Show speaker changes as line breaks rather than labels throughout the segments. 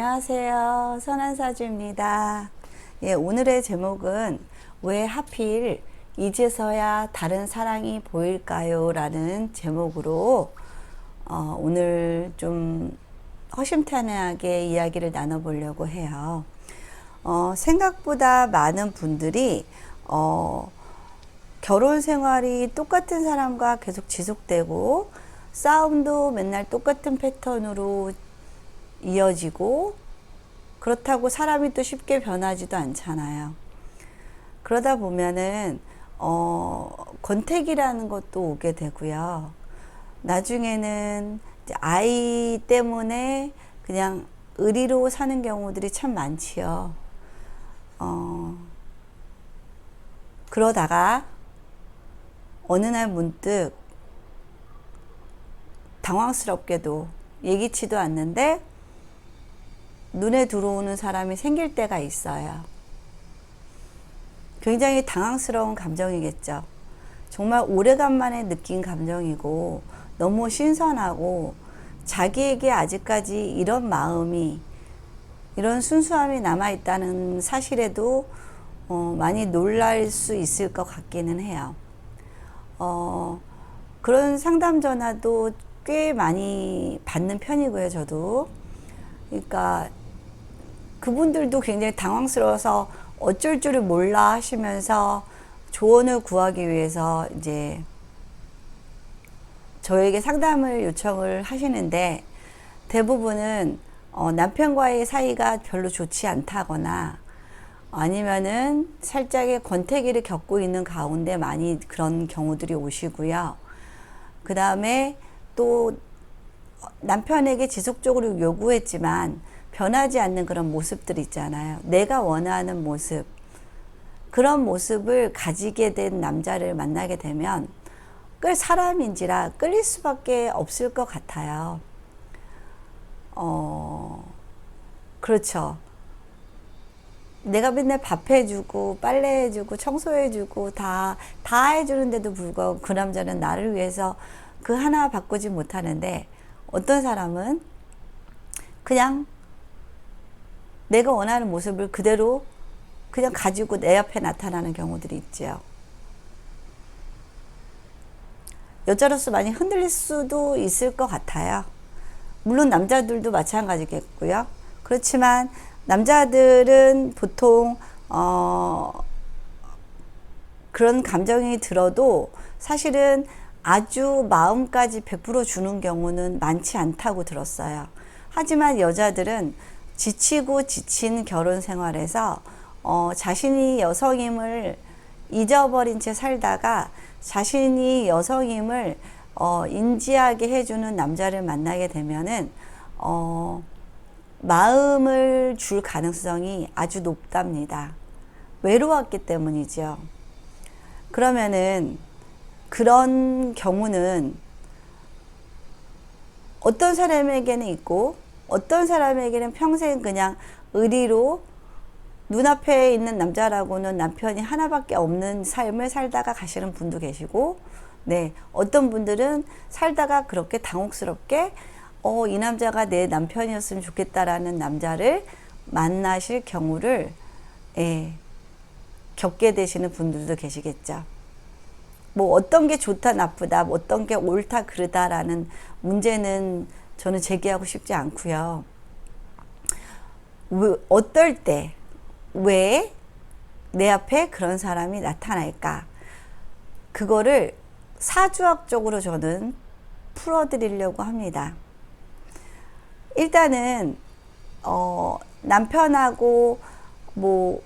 안녕하세요. 선한사주입니다. 예, 오늘의 제목은 왜 하필 이제서야 다른 사랑이 보일까요? 라는 제목으로 오늘 좀 허심탄회하게 이야기를 나눠보려고 해요. 생각보다 많은 분들이 결혼 생활이 똑같은 사람과 계속 지속되고 싸움도 맨날 똑같은 패턴으로 이어지고 그렇다고 사람이 또 쉽게 변하지도 않잖아요. 그러다 보면은 권태기라는 것도 오게 되고요. 나중에는 이제 아이 때문에 그냥 의리로 사는 경우들이 참 많지요. 그러다가 어느 날 문득 당황스럽게도 예기치도 않는데 눈에 들어오는 사람이 생길 때가 있어요. 굉장히 당황스러운 감정이겠죠. 정말 오래간만에 느낀 감정이고 너무 신선하고 자기에게 아직까지 이런 마음이, 이런 순수함이 남아있다는 사실에도 많이 놀랄 수 있을 것 같기는 해요. 그런 상담 전화도 꽤 많이 받는 편이고요, 저도. 그러니까 그분들도 굉장히 당황스러워서 어쩔 줄을 몰라 하시면서 조언을 구하기 위해서 이제 저에게 상담을 요청을 하시는데, 대부분은 남편과의 사이가 별로 좋지 않다거나 아니면은 살짝의 권태기를 겪고 있는 가운데 많이 그런 경우들이 오시고요. 그 다음에 또 남편에게 지속적으로 요구했지만 변하지 않는 그런 모습들 있잖아요. 내가 원하는 모습, 그런 모습을 가지게 된 남자를 만나게 되면 끌 사람인지라 끌릴 수밖에 없을 것 같아요. 그렇죠. 내가 맨날 밥 해주고 빨래 해주고 청소해주고 다 해주는데도 불구하고 그 남자는 나를 위해서 그 하나 바꾸지 못하는데, 어떤 사람은 그냥 내가 원하는 모습을 그대로 그냥 가지고 내 앞에 나타나는 경우들이 있죠. 여자로서 많이 흔들릴 수도 있을 것 같아요. 물론 남자들도 마찬가지겠고요. 그렇지만 남자들은 보통 그런 감정이 들어도 사실은 아주 마음까지 100% 주는 경우는 많지 않다고 들었어요. 하지만 여자들은 지치고 지친 결혼 생활에서 자신이 여성임을 잊어버린 채 살다가 자신이 여성임을 인지하게 해주는 남자를 만나게 되면은 마음을 줄 가능성이 아주 높답니다. 외로웠기 때문이죠. 그러면은 그런 경우는 어떤 사람에게는 있고 어떤 사람에게는 평생 그냥 의리로 눈앞에 있는 남자라고는 남편이 하나밖에 없는 삶을 살다가 가시는 분도 계시고, 네, 어떤 분들은 살다가 그렇게 당혹스럽게 이 남자가 내 남편이었으면 좋겠다라는 남자를 만나실 경우를 겪게 되시는 분들도 계시겠죠. 뭐 어떤 게 좋다 나쁘다, 어떤 게 옳다 그르다라는 문제는 저는 제기하고 싶지 않고요. 어떨 때 왜 내 앞에 그런 사람이 나타날까? 그거를 사주학적으로 저는 풀어드리려고 합니다. 일단은 남편하고 뭐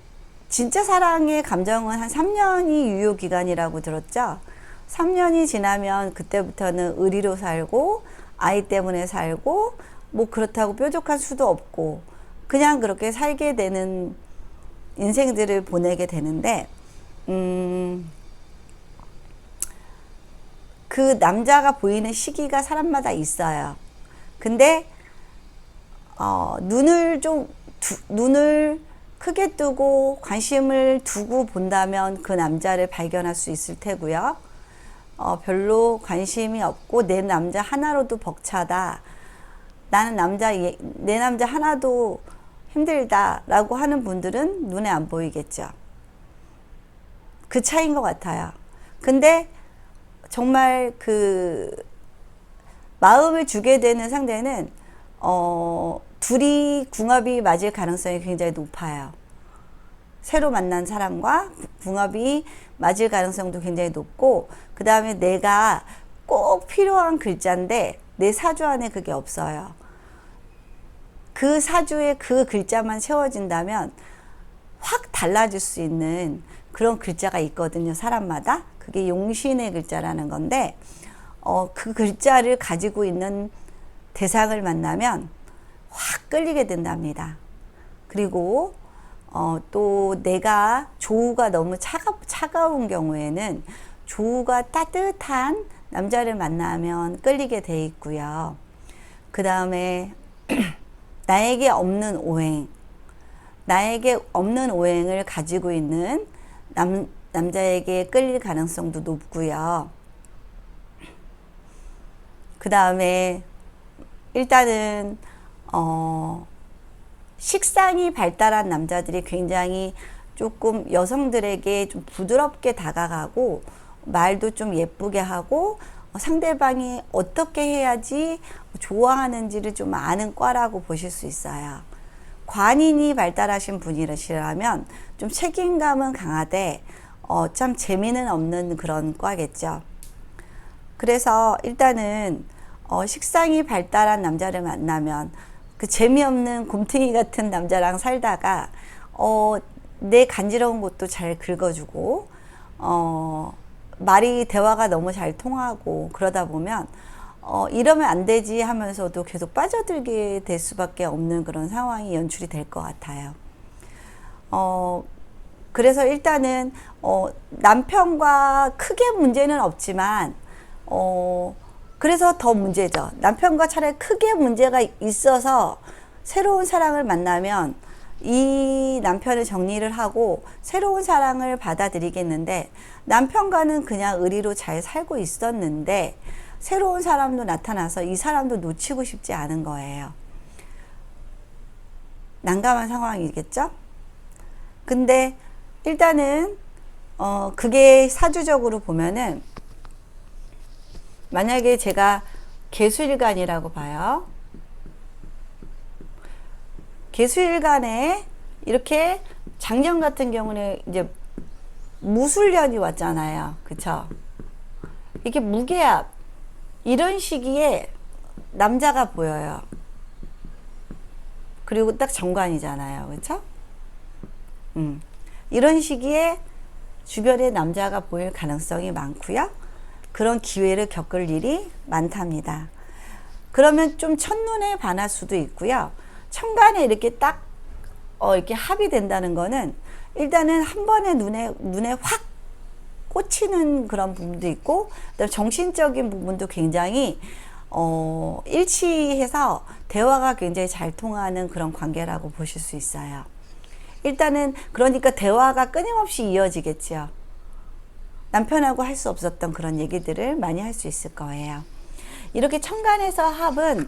진짜 사랑의 감정은 한 3년이 유효기간이라고 들었죠. 3년이 지나면 그때부터는 의리로 살고 아이 때문에 살고 뭐 그렇다고 뾰족한 수도 없고 그냥 그렇게 살게 되는 인생들을 보내게 되는데, 그 남자가 보이는 시기가 사람마다 있어요. 근데 눈을 크게 뜨고 관심을 두고 본다면 그 남자를 발견할 수 있을 테고요. 별로 관심이 없고 내 남자 하나로도 벅차다, 나는 내 남자 하나도 힘들다라고 하는 분들은 눈에 안 보이겠죠. 그 차이인 것 같아요. 근데 정말 그 마음을 주게 되는 상대는 둘이 궁합이 맞을 가능성이 굉장히 높아요. 새로 만난 사람과 궁합이 맞을 가능성도 굉장히 높고, 그 다음에 내가 꼭 필요한 글자인데 내 사주 안에 그게 없어요. 그 사주에 그 글자만 채워진다면 확 달라질 수 있는 그런 글자가 있거든요, 사람마다. 그게 용신의 글자라는 건데, 그 글자를 가지고 있는 대상을 만나면 확 끌리게 된답니다. 그리고 또 내가 조우가 너무 차가운 경우에는 조우가 따뜻한 남자를 만나면 끌리게 돼 있고요. 그 다음에 나에게 없는 오행을 가지고 있는 남자에게 끌릴 가능성도 높고요. 그 다음에 일단은 식상이 발달한 남자들이 굉장히 조금 여성들에게 좀 부드럽게 다가가고 말도 좀 예쁘게 하고 상대방이 어떻게 해야지 좋아하는지를 좀 아는 과라고 보실 수 있어요. 관인이 발달하신 분이시라면 좀 책임감은 강하되 참 재미는 없는 그런 과겠죠. 그래서 일단은 식상이 발달한 남자를 만나면 그 재미없는 곰탱이 같은 남자랑 살다가 내 간지러운 것도 잘 긁어주고 대화가 너무 잘 통하고 그러다 보면 이러면 안 되지 하면서도 계속 빠져들게 될 수밖에 없는 그런 상황이 연출이 될 것 같아요. 그래서 일단은 남편과 크게 문제는 없지만 그래서 더 문제죠. 남편과 차라리 크게 문제가 있어서 새로운 사랑을 만나면 이 남편을 정리를 하고 새로운 사랑을 받아들이겠는데, 남편과는 그냥 의리로 잘 살고 있었는데 새로운 사람도 나타나서 이 사람도 놓치고 싶지 않은 거예요. 난감한 상황이겠죠? 근데 일단은 그게 사주적으로 보면은, 만약에 제가 개수일간이라고 봐요. 개수일간에 이렇게 작년 같은 경우는 이제 무술년이 왔잖아요. 그쵸? 이게 무게압, 이런 시기에 남자가 보여요. 그리고 딱 정관이잖아요. 그쵸? 이런 시기에 주변에 남자가 보일 가능성이 많고요. 그런 기회를 겪을 일이 많답니다. 그러면 좀 첫눈에 반할 수도 있고요. 천간에 이렇게 딱 이렇게 합이 된다는 거는 일단은 한 번에 눈에 확 꽂히는 그런 부분도 있고, 그다음에 정신적인 부분도 굉장히 일치해서 대화가 굉장히 잘 통하는 그런 관계라고 보실 수 있어요. 일단은 그러니까 대화가 끊임없이 이어지겠죠. 남편하고 할 수 없었던 그런 얘기들을 많이 할 수 있을 거예요. 이렇게 천간에서 합은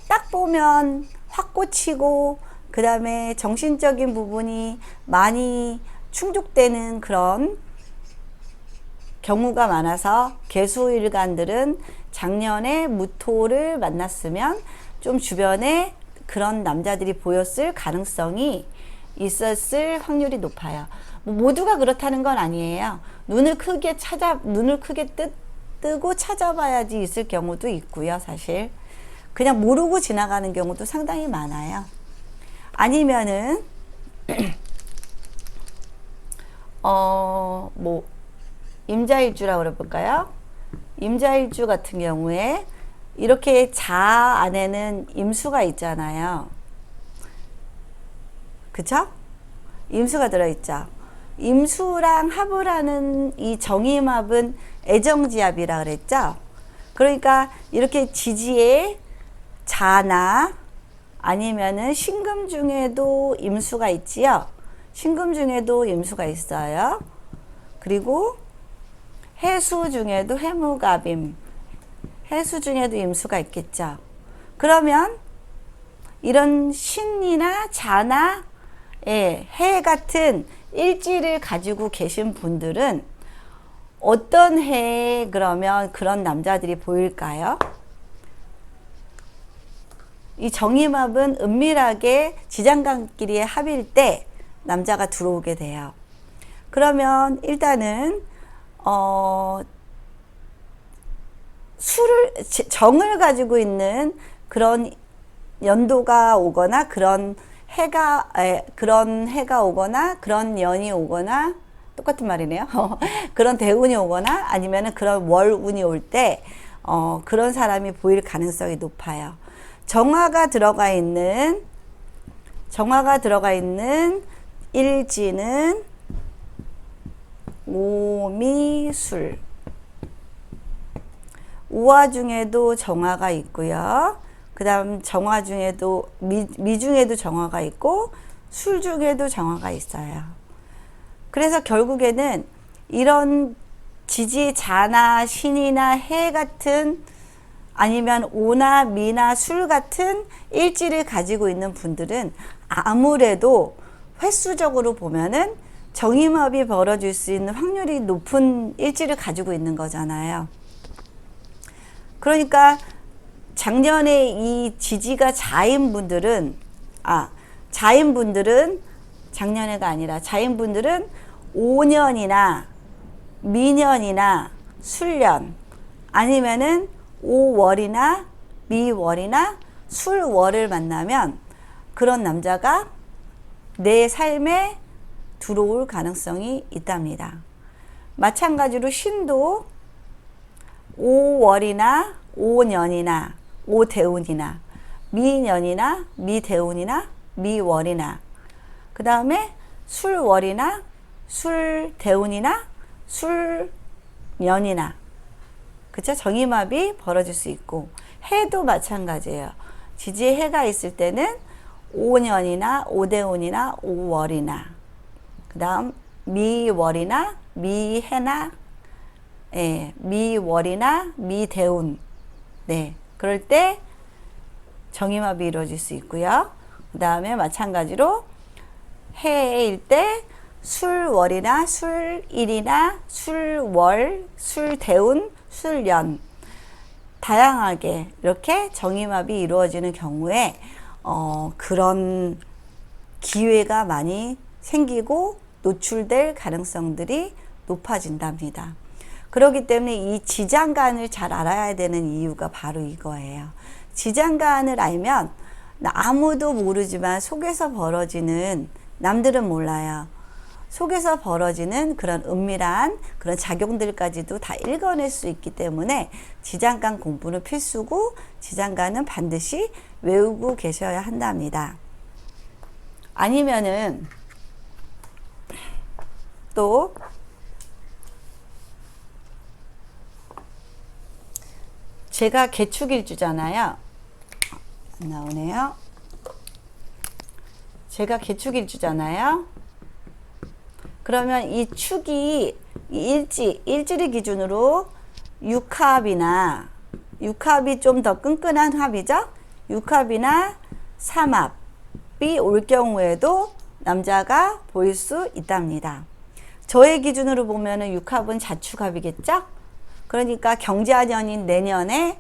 딱 보면 확 꽂히고, 그 다음에 정신적인 부분이 많이 충족되는 그런 경우가 많아서, 개수일간들은 작년에 무토를 만났으면 좀 주변에 그런 남자들이 보였을 가능성이 있었을 확률이 높아요. 모두가 그렇다는 건 아니에요. 눈을 크게 뜨고 찾아봐야지 있을 경우도 있고요. 사실 그냥 모르고 지나가는 경우도 상당히 많아요. 아니면은 임자일주라고 그래볼까요? 임자일주 같은 경우에 이렇게 자 안에는 임수가 있잖아요. 그쵸? 임수가 들어있죠. 임수랑 합을 하는 이 정임합은 애정지합이라 그랬죠. 그러니까 이렇게 지지에 자나 아니면은 신금 중에도 임수가 있지요. 신금 중에도 임수가 있어요. 그리고 해수 중에도 해무갑임, 해수 중에도 임수가 있겠죠. 그러면 이런 신이나 자나 해 같은 일지를 가지고 계신 분들은 어떤 해에 그러면 그런 남자들이 보일까요? 이 정임합은 은밀하게 지장간끼리의 합일 때 남자가 들어오게 돼요. 그러면 일단은 정을 가지고 있는 그런 연도가 오거나 그런 해가 오거나 그런 연이 오거나 똑같은 말이네요. 그런 대운이 오거나 아니면은 그런 월운이 올 때 그런 사람이 보일 가능성이 높아요. 정화가 들어가 있는 일지는 오미술, 우화 중에도 정화가 있고요. 그 다음 정화 중에도 미 중에도 정화가 있고 술 중에도 정화가 있어요. 그래서 결국에는 이런 지지, 자나 신이나 해 같은 아니면 오나 미나 술 같은 일지를 가지고 있는 분들은 아무래도 횟수적으로 보면은 정임합이 벌어질 수 있는 확률이 높은 일지를 가지고 있는 거잖아요. 그러니까 작년에 이 지지가 자인분들은 작년에가 아니라 자인분들은 5년이나 미년이나 술년 아니면은 5월이나 미월이나 술월을 만나면 그런 남자가 내 삶에 들어올 가능성이 있답니다. 마찬가지로 신도 5월이나 5년이나 5대운이나 미년이나 미대운이나 미월이나 그 다음에 술월이나 술대운이나 술년이나 그쵸? 정임합이 벌어질 수 있고 해도 마찬가지예요. 지지에 해가 있을 때는 5년이나 5대운이나 5월이나 그 다음 미월이나 미해나 미월이나 미대운 그럴 때 정임합이 이루어질 수 있고요. 그 다음에 마찬가지로 해일 때 술월이나 술일이나 술월, 술대운, 술년 다양하게 이렇게 정임합이 이루어지는 경우에 그런 기회가 많이 생기고 노출될 가능성들이 높아진답니다. 그렇기 때문에 이 지장간을 잘 알아야 되는 이유가 바로 이거예요. 지장간을 알면 아무도 모르지만 속에서 벌어지는 남들은 몰라요. 속에서 벌어지는 그런 은밀한 그런 작용들까지도 다 읽어낼 수 있기 때문에 지장간 공부는 필수고 지장간은 반드시 외우고 계셔야 한답니다. 아니면은 또 제가 개축일주잖아요. 안 나오네요. 제가 개축일주잖아요. 그러면 이 축이 일지를 기준으로 육합이 좀 더 끈끈한 합이죠. 육합이나 삼합이 올 경우에도 남자가 보일 수 있답니다. 저의 기준으로 보면은 육합은 자축합이겠죠. 그러니까 경자년인 내년에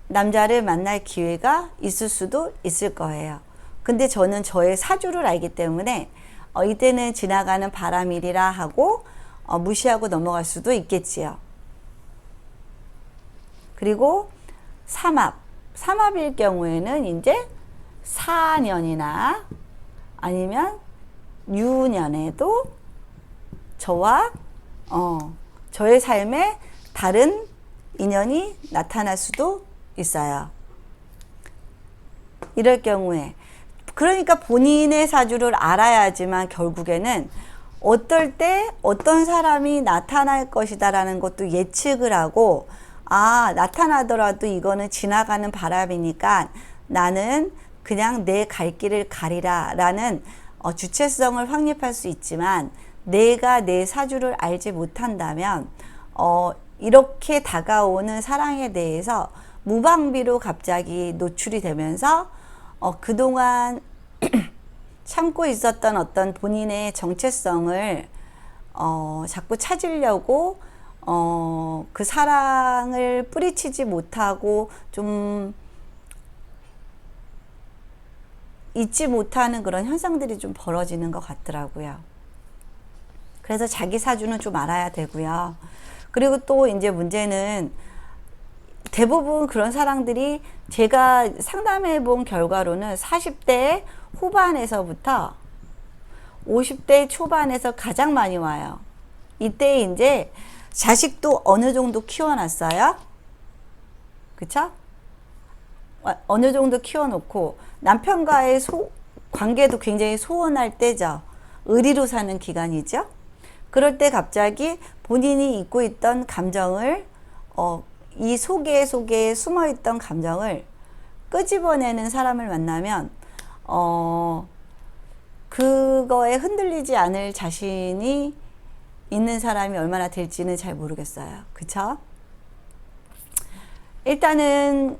남자를 만날 기회가 있을 수도 있을 거예요. 근데 저는 저의 사주를 알기 때문에 이때는 지나가는 바람일이라 하고 무시하고 넘어갈 수도 있겠지요. 그리고 삼합일 경우에는 이제 4년이나 아니면 유년에도 저의 삶에 다른 인연이 나타날 수도 있어요. 이럴 경우에 그러니까 본인의 사주를 알아야지만 결국에는 어떨 때 어떤 사람이 나타날 것이다 라는 것도 예측을 하고 나타나더라도 이거는 지나가는 바람이니까 나는 그냥 내 갈 길을 가리라 라는 주체성을 확립할 수 있지만 내가 내 사주를 알지 못한다면 이렇게 다가오는 사랑에 대해서 무방비로 갑자기 노출이 되면서 그동안 참고 있었던 어떤 본인의 정체성을 자꾸 찾으려고 그 사랑을 뿌리치지 못하고 좀 잊지 못하는 그런 현상들이 좀 벌어지는 것 같더라고요. 그래서 자기 사주는 좀 알아야 되고요. 그리고 또 이제 문제는 대부분 그런 사람들이 제가 상담해 본 결과로는 40대 후반에서부터 50대 초반에서 가장 많이 와요. 이때 이제 자식도 어느 정도 키워놨어요. 그쵸? 어느 정도 키워놓고 남편과의 관계도 굉장히 소원할 때죠. 의리로 사는 기간이죠. 그럴 때 갑자기 본인이 잊고 있던 감정을 이 속에 숨어있던 감정을 끄집어내는 사람을 만나면 그거에 흔들리지 않을 자신이 있는 사람이 얼마나 될지는 잘 모르겠어요. 그쵸? 일단은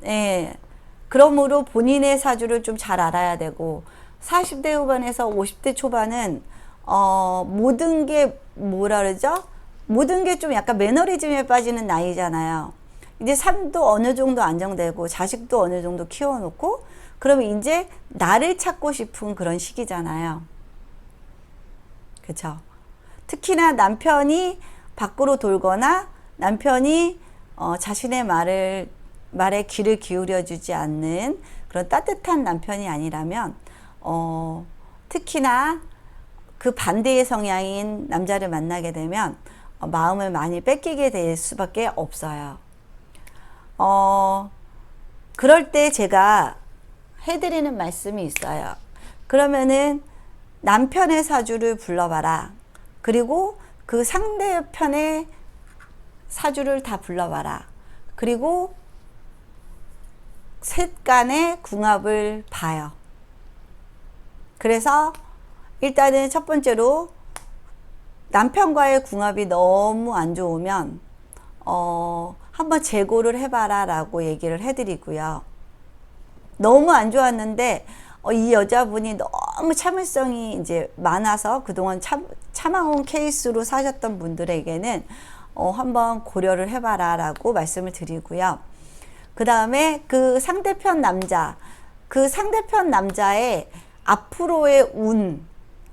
그러므로 본인의 사주를 좀 잘 알아야 되고 40대 후반에서 50대 초반은 모든 게 뭐라 그러죠? 모든 게 좀 약간 매너리즘에 빠지는 나이잖아요. 이제 삶도 어느 정도 안정되고 자식도 어느 정도 키워놓고 그러면 이제 나를 찾고 싶은 그런 시기잖아요. 그쵸? 특히나 남편이 밖으로 돌거나 남편이 자신의 말에 귀를 기울여 주지 않는 그런 따뜻한 남편이 아니라면 특히나 그 반대의 성향인 남자를 만나게 되면 마음을 많이 뺏기게 될 수밖에 없어요. 그럴 때 제가 해드리는 말씀이 있어요. 그러면은 남편의 사주를 불러봐라. 그리고 그 상대편의 사주를 다 불러봐라. 그리고 셋 간의 궁합을 봐요. 그래서 일단은 첫 번째로 남편과의 궁합이 너무 안 좋으면 한번 재고를 해봐라 라고 얘기를 해드리고요. 너무 안 좋았는데 이 여자분이 너무 참을성이 이제 많아서 그동안 참아온 케이스로 사셨던 분들에게는 한번 고려를 해봐라 라고 말씀을 드리고요. 그 다음에 그 상대편 남자의 앞으로의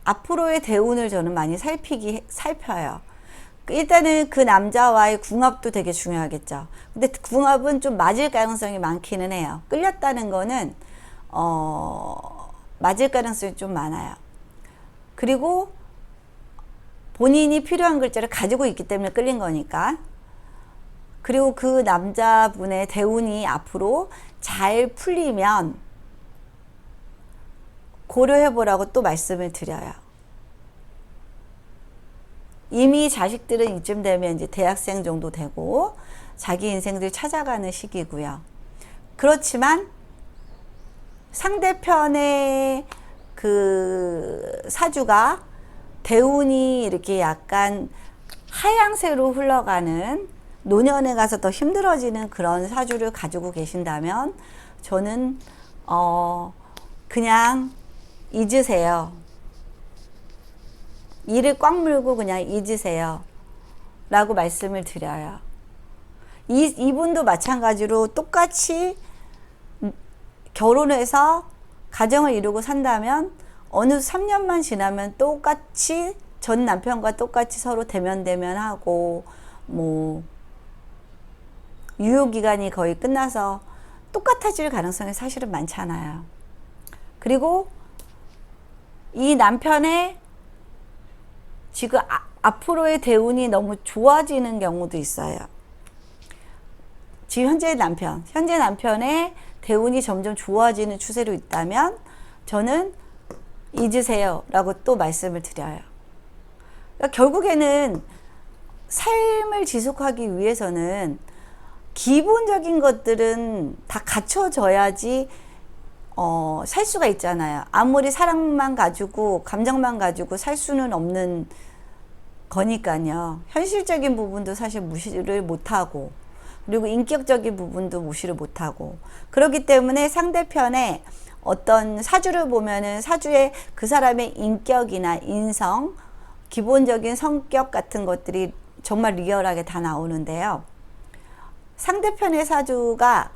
앞으로의 대운을 저는 많이 살펴요. 일단은 그 남자와의 궁합도 되게 중요하겠죠. 근데 궁합은 좀 맞을 가능성이 많기는 해요. 끌렸다는 거는 맞을 가능성이 좀 많아요. 그리고 본인이 필요한 글자를 가지고 있기 때문에 끌린 거니까. 그리고 그 남자분의 대운이 앞으로 잘 풀리면 고려해보라고 또 말씀을 드려요. 이미 자식들은 이쯤 되면 이제 대학생 정도 되고 자기 인생들 찾아가는 시기고요. 그렇지만 상대편의 그 사주가 대운이 이렇게 약간 하향세로 흘러가는 노년에 가서 더 힘들어지는 그런 사주를 가지고 계신다면 저는 그냥 잊으세요. 이를 꽉 물고 그냥 잊으세요 라고 말씀을 드려요. 이분도 마찬가지로 똑같이 결혼해서 가정을 이루고 산다면 어느 3년만 지나면 똑같이 전 남편과 똑같이 서로 대면하고 뭐 유효기간이 거의 끝나서 똑같아질 가능성이 사실은 많잖아요. 그리고 이 남편의 지금 앞으로의 대운이 너무 좋아지는 경우도 있어요. 지금 현재 남편의 대운이 점점 좋아지는 추세로 있다면 저는 잊으세요 라고 또 말씀을 드려요. 그러니까 결국에는 삶을 지속하기 위해서는 기본적인 것들은 다 갖춰져야지 살 수가 있잖아요. 아무리 사랑만 가지고 감정만 가지고 살 수는 없는 거니까요. 현실적인 부분도 사실 무시를 못하고 그리고 인격적인 부분도 무시를 못하고, 그렇기 때문에 상대편의 어떤 사주를 보면은 사주에 그 사람의 인격이나 인성, 기본적인 성격 같은 것들이 정말 리얼하게 다 나오는데요. 상대편의 사주가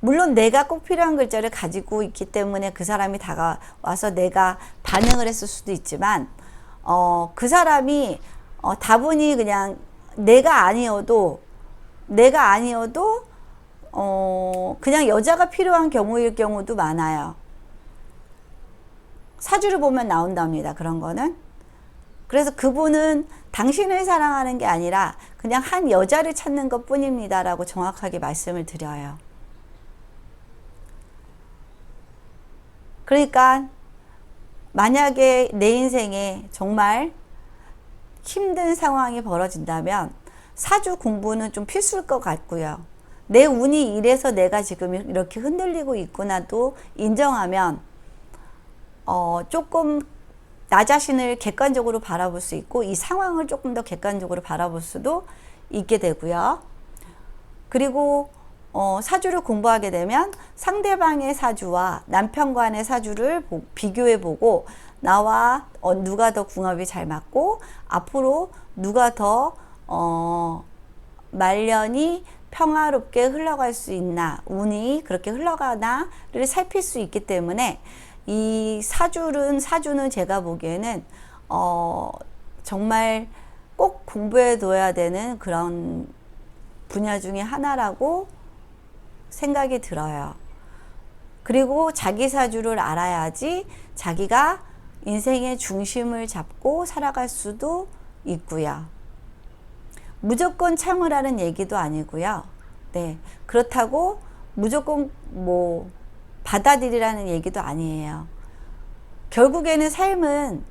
물론 내가 꼭 필요한 글자를 가지고 있기 때문에 그 사람이 다가와서 내가 반응을 했을 수도 있지만, 그 사람이 다분히 그냥 내가 아니어도 그냥 여자가 필요한 경우일 경우도 많아요. 사주를 보면 나온답니다. 그런 거는. 그래서 그분은 당신을 사랑하는 게 아니라 그냥 한 여자를 찾는 것 뿐입니다 라고 정확하게 말씀을 드려요. 그러니까 만약에 내 인생에 정말 힘든 상황이 벌어진다면 사주 공부는 좀 필수일 것 같고요. 내 운이 이래서 내가 지금 이렇게 흔들리고 있구나도 인정하면 조금 나 자신을 객관적으로 바라볼 수 있고 이 상황을 조금 더 객관적으로 바라볼 수도 있게 되고요. 그리고 사주를 공부하게 되면 상대방의 사주와 남편간의 사주를 비교해 보고 나와 누가 더 궁합이 잘 맞고 앞으로 누가 더 말년이 평화롭게 흘러갈 수 있나, 운이 그렇게 흘러가나를 살필 수 있기 때문에 이 사주는 제가 보기에는 정말 꼭 공부해 둬야 되는 그런 분야 중에 하나라고 생각이 들어요. 그리고 자기 사주를 알아야지 자기가 인생의 중심을 잡고 살아갈 수도 있고요. 무조건 참으라는 얘기도 아니고요. 네, 그렇다고 무조건 뭐 받아들이라는 얘기도 아니에요. 결국에는 삶은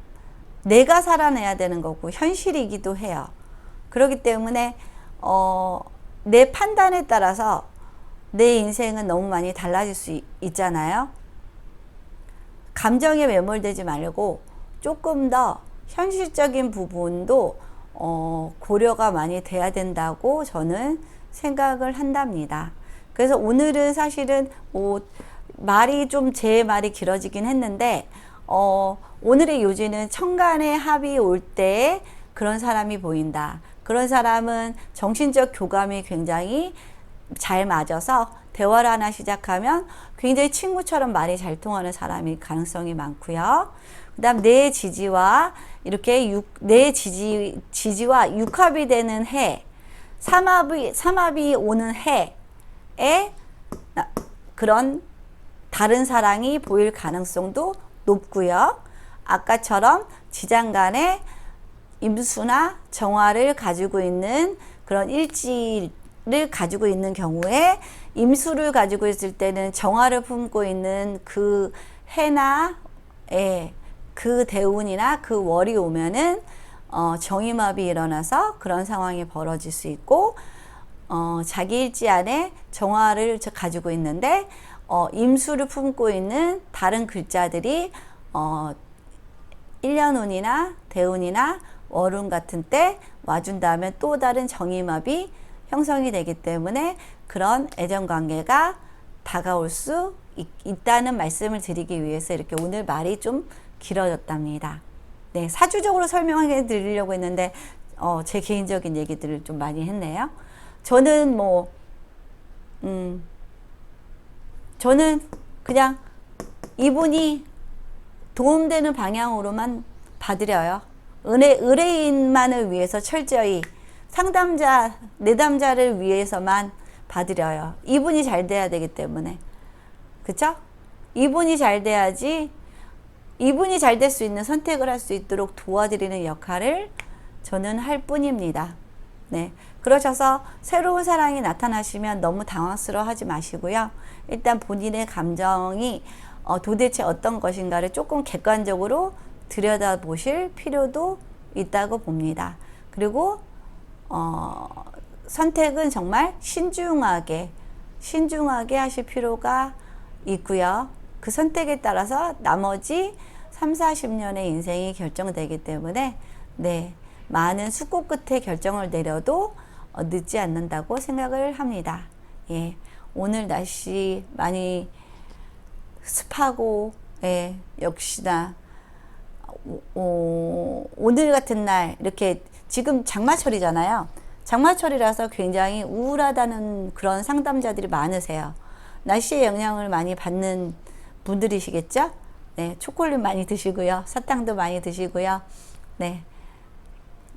내가 살아내야 되는 거고 현실이기도 해요. 그렇기 때문에 내 판단에 따라서 내 인생은 너무 많이 달라질 수 있잖아요. 감정에 매몰되지 말고 조금 더 현실적인 부분도 고려가 많이 돼야 된다고 저는 생각을 한답니다. 그래서 오늘은 사실은 말이 좀 제 말이 길어지긴 했는데 오늘의 요지는 천간의 합이 올 때 그런 사람이 보인다. 그런 사람은 정신적 교감이 굉장히 잘 맞아서 대화를 하나 시작하면 굉장히 친구처럼 말이 잘 통하는 사람일 가능성이 많고요. 그 다음 내 지지와 이렇게 내 지지와 육합이 되는 해, 삼합이 오는 해에 그런 다른 사랑이 보일 가능성도 높고요. 아까처럼 지장간에 임수나 정화를 가지고 있는 그런 일지를 가지고 있는 경우에 임수를 가지고 있을 때는 정화를 품고 있는 그 해나 그 대운이나 그 월이 오면은 정임합이 일어나서 그런 상황이 벌어질 수 있고 자기 일지 안에 정화를 가지고 있는데 임수를 품고 있는 다른 글자들이 1년운이나 대운이나 월운 같은 때 와준다면 또 다른 정임합이 형성이 되기 때문에 그런 애정관계가 다가올 수 있다는 말씀을 드리기 위해서 이렇게 오늘 말이 좀 길어졌답니다. 네, 사주적으로 설명해 드리려고 했는데 제 개인적인 얘기들을 좀 많이 했네요. 저는 저는 그냥 이분이 도움되는 방향으로만 봐드려요. 의뢰인만을 위해서 철저히 상담자, 내담자를 위해서만 봐드려요. 이분이 잘 돼야 되기 때문에. 그쵸? 이분이 잘 돼야지, 이분이 잘 될 수 있는 선택을 할 수 있도록 도와드리는 역할을 저는 할 뿐입니다. 네. 그러셔서 새로운 사랑이 나타나시면 너무 당황스러워 하지 마시고요. 일단 본인의 감정이 도대체 어떤 것인가를 조금 객관적으로 들여다보실 필요도 있다고 봅니다. 그리고 선택은 정말 신중하게 하실 필요가 있고요. 그 선택에 따라서 나머지 30-40년의 인생이 결정되기 때문에 네, 많은 숙고 끝에 결정을 내려도 늦지 않는다고 생각을 합니다. 예, 오늘 날씨 많이 습하고, 예, 역시나 오늘 같은 날 이렇게 지금 장마철이잖아요. 장마철이라서 굉장히 우울하다는 그런 상담자들이 많으세요. 날씨의 영향을 많이 받는 분들이시겠죠? 네, 초콜릿 많이 드시고요. 사탕도 많이 드시고요. 네,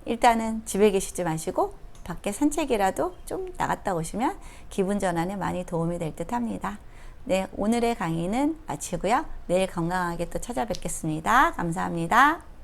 일단은 집에 계시지 마시고 밖에 산책이라도 좀 나갔다 오시면 기분 전환에 많이 도움이 될 듯 합니다. 네, 오늘의 강의는 마치고요. 내일 건강하게 또 찾아뵙겠습니다. 감사합니다.